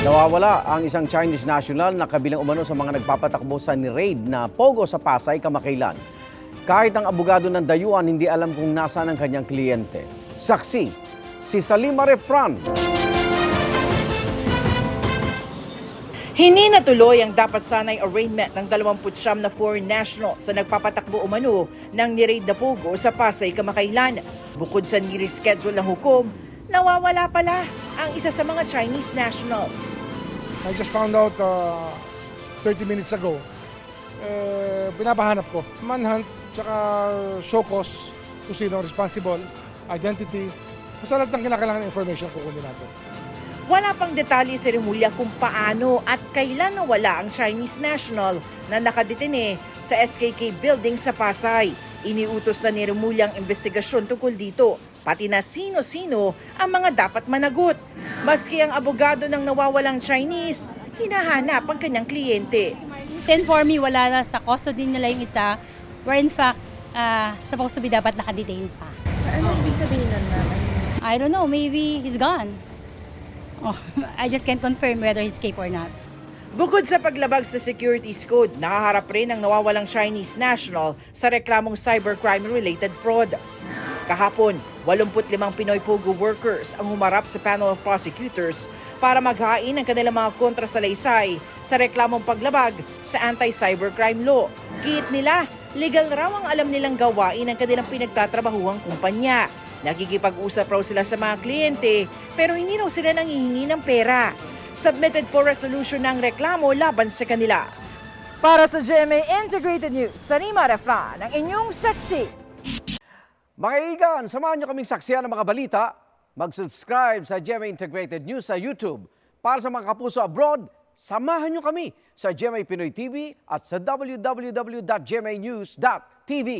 Nawawala ang isang Chinese national na kabilang umano sa mga nagpapatakbo sa ni-raid na Pogo sa Pasay kamakailan. Kahit ang abogado ng dayuhan hindi alam kung nasaan ang kanyang kliyente. Saksi, si Salima Refran. Hindi natuloy ang dapat sanay arraignment ng 29 na foreign national sa nagpapatakbo umano ng ni-raid na Pogo sa Pasay kamakailan. Bukod sa ni-reschedule ng hukom, nawawala pala ang isa sa mga Chinese nationals. I just found out 30 minutes ago. Pinapahanap ko. Manhunt, tsaka show cause, kung sino responsible, identity. Basta lahat ng kinakailangan information kukunin natin. Wala pang detalye si Remulla kung paano at kailan nawala ang Chinese national na nakadetine sa SKK building sa Pasay. Iniutos na ni Remulla ang investigasyon tungkol dito, pati na sino-sino ang mga dapat managot. Maski ang abogado ng nawawalang Chinese, hinahanap ang kanyang kliyente. 10 for me, wala na sa custody nila yung isa, where in fact, supposed to be dapat nakadetain pa. Ano ibig sabihin nun, ma'am? I don't know, maybe he's gone. Oh, I just can't confirm whether he's escaped or not. Bukod sa paglabag sa securities code, nakaharap rin ang nawawalang Chinese national sa reklamong cybercrime-related fraud. Kahapon, 85 Pinoy Pogo workers ang humarap sa panel of prosecutors para maghain ng kanilang mga kontrasalaysay sa reklamong paglabag sa anti-cybercrime law. Giit nila, legal raw ang alam nilang gawain ng kanilang pinagtatrabahuang kumpanya. Nakikipag-usap raw sila sa mga kliyente pero hindi raw sila nanghihingi ng pera. Submitted for resolution ng reklamo laban sa kanila. Para sa GMA Integrated News, Salima Refran, ang inyong saksi. Mga igan, samahan nyo kaming saksiyan ng mga balita. Mag-subscribe sa GMA Integrated News sa YouTube. Para sa mga kapuso abroad, samahan nyo kami sa GMA Pinoy TV at sa www.gmanews.tv.